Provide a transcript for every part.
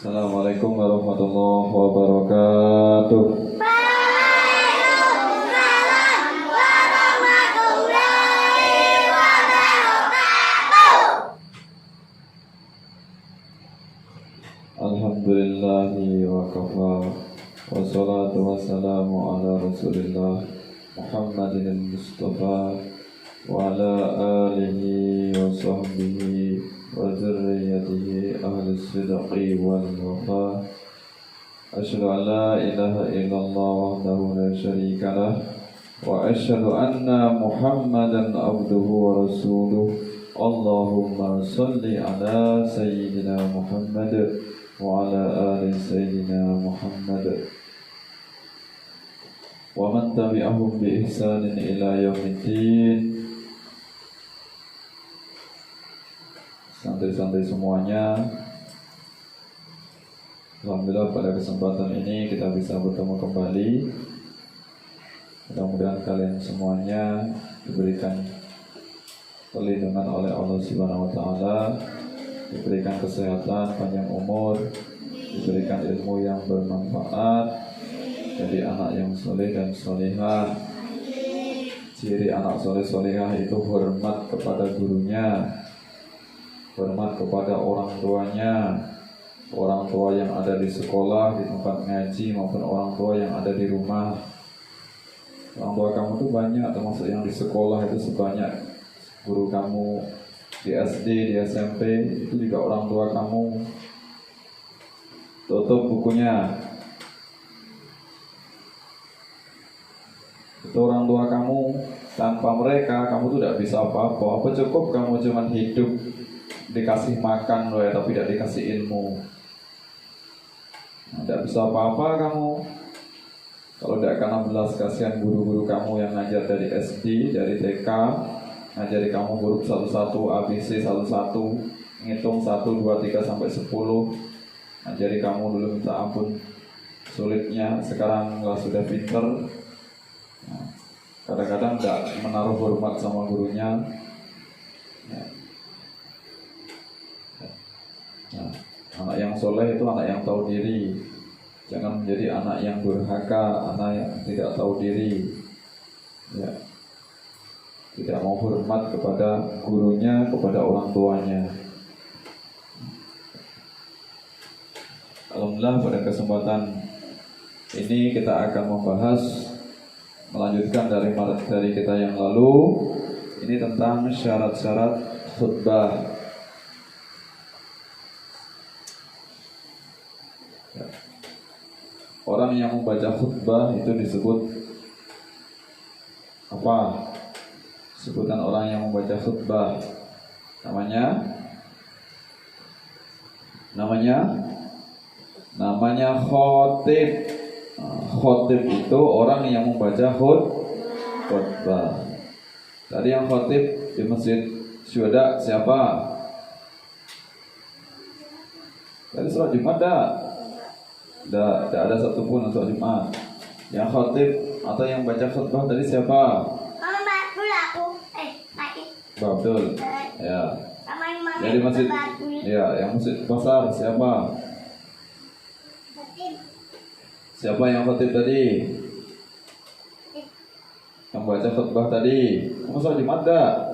Assalamualaikum warahmatullahi wabarakatuh. Waalaikumsalam warahmatullahi wabarakatuh. Alhamdulillahi wa kafa. Wassalatu wassalamu ala Rasulillah Muhammadin al-Mustafa wa ala alihi wa sahbihi wa dzurriyyatihi ahli sidqi wal wafa. Asyhadu an la ilaha illallah wahdahu la syarika lah wa asyhadu anna Muhammadan abduhu wa rasuluh. Allahumma salli ala sayyidina Muhammad wa ala ali sayyidina Muhammad wa man tabi'ahum bi ihsanin ila yaumiddin. Santai-santai semuanya. Alhamdulillah pada kesempatan ini kita bisa bertemu kembali. Mudah-mudahan kalian semuanya diberikan perlindungan oleh Allah Subhanahu wa taala, diberikan kesehatan, panjang umur, diberikan ilmu yang bermanfaat, jadi anak yang soleh dan solehah. Ciri anak soleh solehah itu hormat kepada gurunya, hormat kepada orang tuanya, orang tua yang ada di sekolah, di tempat ngaji, maupun orang tua yang ada di rumah. Orang tua kamu tuh banyak, termasuk yang di sekolah itu sebanyak guru kamu, di SD, di SMP, itu juga orang tua kamu. Tutup bukunya. Itu orang tua kamu. Tanpa mereka, kamu tuh tidak bisa apa-apa. Apa cukup kamu cuma hidup, dikasih makan loh ya, tapi tidak dikasih ilmu. Tidak bisa apa-apa kamu kalau tidak karena belas kasihan guru-guru kamu yang ngajar dari SD, dari TK, ngajari kamu huruf satu-satu, ABC satu-satu, ngitung 1, 2, 3 sampai 10. Ngajari kamu dulu minta ampun sulitnya, sekarang lah sudah pinter. Kadang-kadang tidak menaruh hormat sama gurunya. Anak yang soleh itu anak yang tahu diri. Jangan menjadi anak yang durhaka, anak yang tidak tahu diri, ya. Tidak mau hormat kepada gurunya, kepada orang tuanya. Alhamdulillah pada kesempatan ini kita akan membahas, melanjutkan dari kita yang lalu. Ini tentang syarat-syarat khutbah. Orang yang membaca khutbah itu disebut apa? Sebutan orang yang membaca khutbah namanya khotib. Khotib itu orang yang membaca khutbah. Tadi yang khotib di masjid Syuhada siapa? Tadi sholat Jumat tidak ada satupun untuk Jumat. Yang khotib atau yang baca khutbah tadi siapa? Abdul. Ya. Jadi masjid. Ya, yang masjid besar siapa? Siapa yang khotib tadi? Yang baca khutbah tadi. Kamu sholat Jumat dah?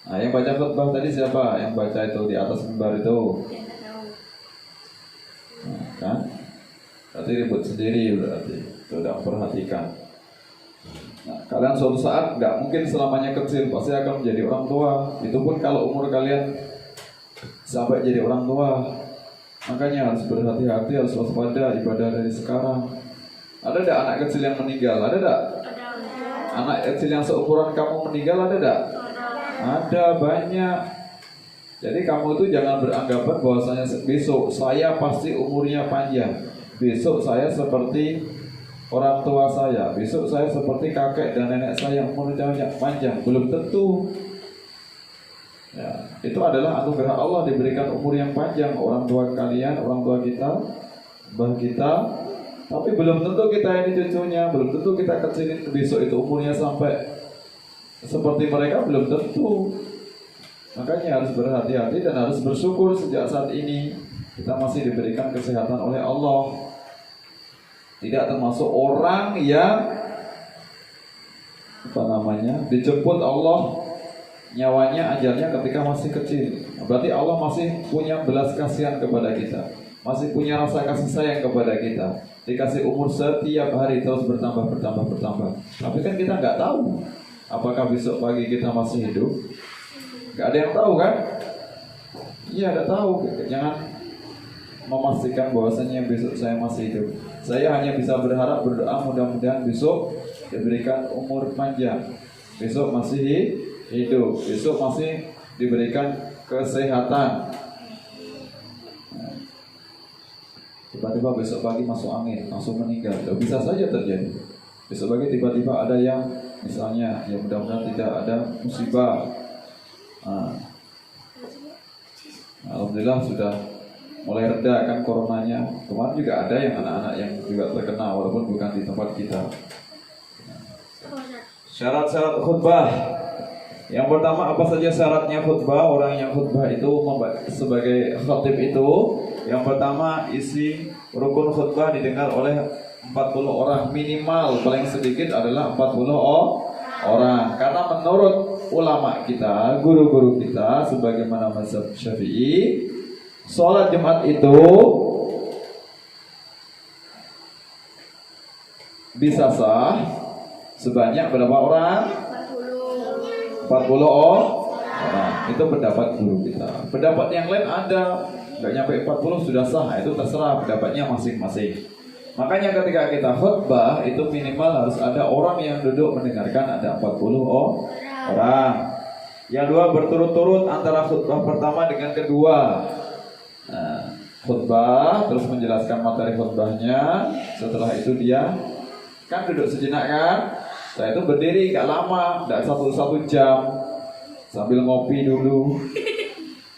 Nah, yang baca khutbah tadi siapa? Yang baca itu di atas mimbar itu. Nah, kan? Berarti ribut sendiri berarti. Tidak perhatikan. Nah, kalian suatu saat nggak mungkin selamanya kecil, pasti akan menjadi orang tua. Itu pun kalau umur kalian sampai jadi orang tua. Makanya harus berhati-hati, harus waspada ibadah dari sekarang. Ada tidak anak kecil yang meninggal? Ada tidak? Anak kecil yang seukuran kamu meninggal ada tidak? Ada, banyak. Jadi kamu itu jangan beranggapan bahwasanya besok saya pasti umurnya panjang. Besok saya seperti orang tua saya, besok saya seperti kakek dan nenek saya yang umurnya panjang. Belum tentu. Ya, itu adalah anugerah Allah, diberikan umur yang panjang orang tua kalian, orang tua kita, mbah kita. Tapi belum tentu kita ini cucunya, belum tentu kita kecilin besok itu umurnya sampai seperti mereka, belum tentu. Makanya harus berhati-hati dan harus bersyukur sejak saat ini. Kita masih diberikan kesehatan oleh Allah. Tidak termasuk orang yang dijemput Allah nyawanya, ajalnya ketika masih kecil. Berarti Allah masih punya belas kasihan kepada kita, masih punya rasa kasih sayang kepada kita. Dikasih umur setiap hari terus bertambah. Tapi kan kita nggak tahu apakah besok pagi kita masih hidup. Nggak ada yang tahu kan? Iya, nggak tahu. Jangan memastikan bahwasanya besok saya masih hidup. Saya hanya bisa berharap, berdoa mudah-mudahan besok diberikan umur panjang, besok masih hidup, besok masih diberikan kesehatan. Tiba-tiba besok pagi masuk angin, langsung meninggal. Bisa saja terjadi. Besok pagi tiba-tiba ada yang misalnya, ya mudah-mudahan tidak ada musibah. Alhamdulillah sudah mulai reda kan coronanya. Kemarin juga ada yang anak-anak yang juga terkena walaupun bukan di tempat kita. Syarat-syarat khutbah. Yang pertama, apa saja syaratnya khutbah? Orang yang khutbah itu sebagai khatib itu, yang pertama, isi rukun khutbah didengar oleh 40 orang minimal, paling sedikit adalah 40 orang. Karena menurut ulama kita, guru-guru kita, sebagaimana mazhab Syafi'i, sholat Jumat itu bisa sah sebanyak berapa orang? 40 orang. Itu pendapat guru kita. Pendapat yang lain ada, nggak nyampe 40 sudah sah. Itu terserah pendapatnya masing-masing. Makanya ketika kita khutbah itu minimal harus ada orang yang duduk mendengarkan, ada 40 orang. Yang dua, berturut-turut antara khutbah pertama dengan kedua. Khutbah terus menjelaskan materi khutbahnya. Setelah itu dia kan duduk sejenak kan. Saya itu berdiri gak lama, gak satu jam, sambil ngopi dulu,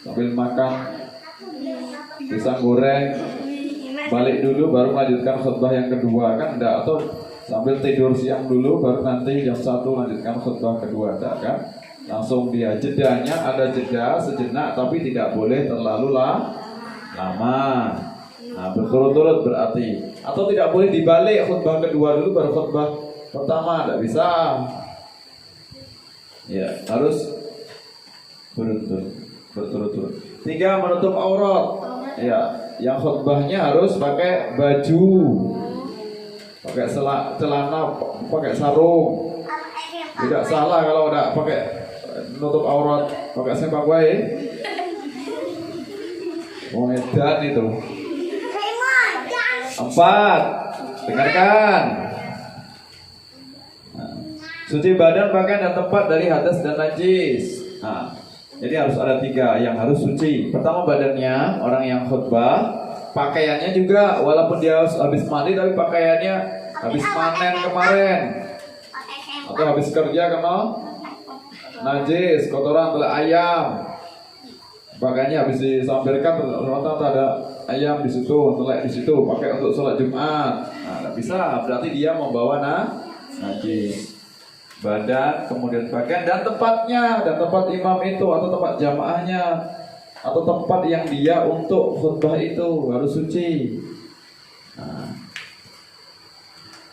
sambil makan pisang goreng, balik dulu baru melanjutkan khutbah yang kedua kan enggak, atau sambil tidur siang dulu baru nanti jam 1 lanjutkan khutbah kedua, enggak kan? Langsung dia jedanya, ada jeda sejenak tapi tidak boleh terlalu lama. Nah, berturut-turut berarti, atau tidak boleh dibalik khutbah kedua dulu baru khutbah pertama, tidak bisa. Ya, harus berturut-turut. 3, menutup aurat. Ya, yang khutbahnya harus pakai baju, pakai celana, pakai sarung. Tidak salah kalau tidak pakai menutup aurat, pakai sempak wae. Wong edan itu. 4, dengarkan. Suci badan, pakaian dan tempat dari hadas dan najis. Nah, jadi harus ada 3 yang harus suci. Pertama badannya, orang yang khutbah. Pakaiannya juga, walaupun dia habis mandi tapi pakaiannya habis panen kemarin, atau habis kerja kena najis, kotoran telak ayam. Pakaiannya habis disampirkan, ternyata ada ayam di situ, telak di situ, pakai untuk sholat Jumat. Nah, tidak bisa, berarti dia membawa najis. Badan, kemudian pakaian dan tempatnya, dan tempat imam itu atau tempat jamaahnya atau tempat yang dia untuk khutbah itu harus suci. Nah,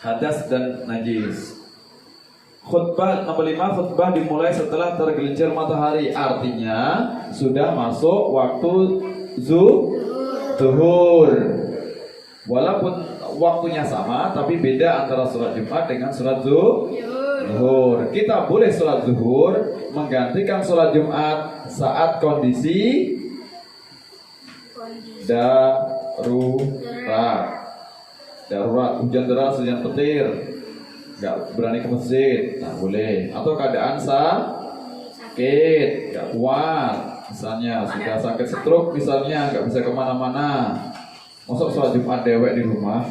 hadas dan najis. Khutbah nomor 5, khutbah dimulai setelah tergelincir matahari, artinya sudah masuk waktu zuhur. Walaupun waktunya sama, tapi beda antara sholat Jumat dengan sholat zuhur. Kita boleh sholat zuhur menggantikan sholat Jumat saat kondisi darurat, hujan deras, hujan petir, nggak berani ke masjid, nah boleh. Atau keadaan sakit, nggak kuat, misalnya sudah sakit stroke, misalnya nggak bisa kemana-mana. Masuk sholat Jumat dewek di rumah,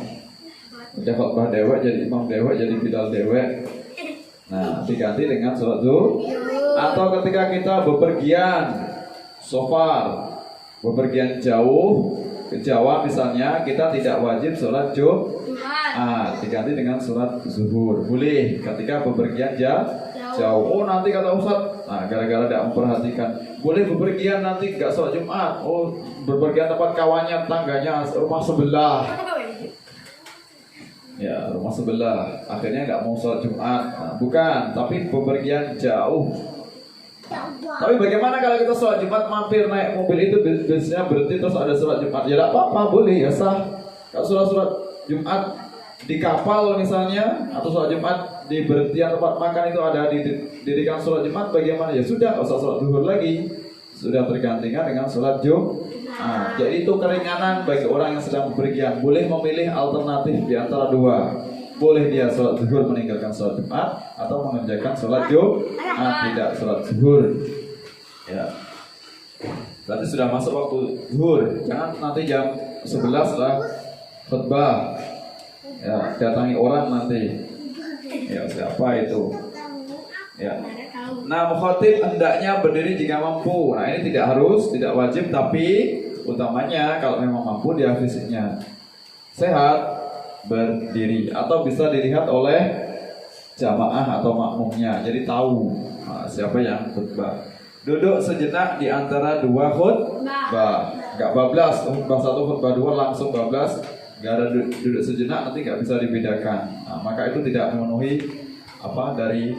udah khutbah dewek, jadi imam dewek, jadi bilal dewek. Nah, diganti dengan sholat zuhur. Atau ketika kita bepergian safar, bepergian jauh ke Jawa misalnya, kita tidak wajib sholat Jumat, diganti dengan sholat zuhur. Boleh ketika bepergian jauh. Oh nanti kata Ustaz, nah gara-gara tidak memperhatikan, boleh bepergian nanti nggak sholat Jumat. Oh, bepergian tempat kawannya, tangganya, rumah sebelah. Ya, rumah sebelah. Akhirnya nggak mau sholat Jumat. Nah, bukan, tapi bepergian jauh. Tapi bagaimana kalau kita sholat Jumat mampir naik mobil itu biasanya berhenti terus ada sholat Jumat? Ya tidak apa-apa, boleh ya sah. Kalau sholat Jumat di kapal misalnya atau sholat Jumat di berhentian tempat makan itu ada didirikan sholat Jumat, bagaimana? Ya sudah, nggak usah sholat zuhur lagi, sudah tergantikan dengan sholat Jumat. Nah, jadi itu keringanan bagi orang yang sedang bepergian. Boleh memilih alternatif di antara dua. Boleh dia sholat zuhur meninggalkan sholat Jumat atau mengerjakan sholat Jumat, tidak sholat zuhur. Ya, berarti sudah masuk waktu zuhur. Jangan nanti jam 11 lah khutbah. Ya, datangi orang nanti. Ya, siapa itu? Ya. Nah, mukhatib hendaknya berdiri jika mampu. Nah, ini tidak harus, tidak wajib, tapi utamanya kalau memang mampu dia fisiknya sehat, berdiri atau bisa dilihat oleh jamaah atau makmumnya. Jadi tahu siapa yang khutbah. Duduk sejenak di antara dua khutbah. Enggak bablas, khutbah satu, khutbah dua langsung bablas. Enggak ada duduk sejenak, nanti enggak bisa dibedakan. Nah, maka itu tidak memenuhi dari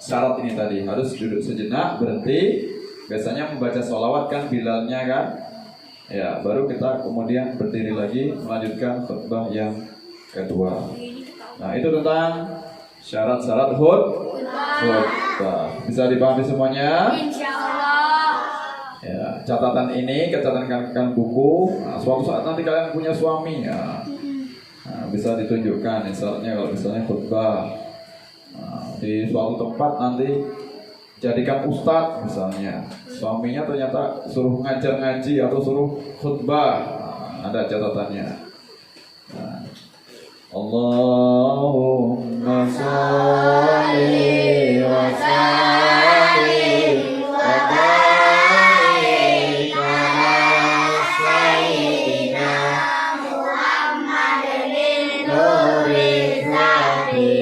syarat ini tadi. Harus duduk sejenak, berhenti. Biasanya membaca sholawat kan bilalnya kan. Ya, baru kita kemudian berdiri lagi melanjutkan khutbah yang kedua. Nah, itu tentang syarat-syarat khutbah. Bisa dipahami semuanya? Insyaallah. Ya, catatan ini kecatatkan buku. Nah, suatu saat nanti kalian punya suami ya. Nah, bisa ditunjukkan misalnya kalau misalnya khutbah di suatu tempat nanti jadikan ustadz misalnya, suaminya ternyata suruh ngajar ngaji atau suruh khutbah, ada catatannya. Nah, Allahumma sholli wa sallim wa barik ala sayyidina Muhammadin nuri zati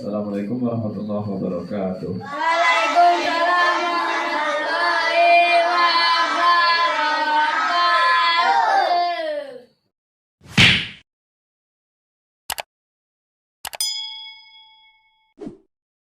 Assalamualaikum warahmatullahi wabarakatuh.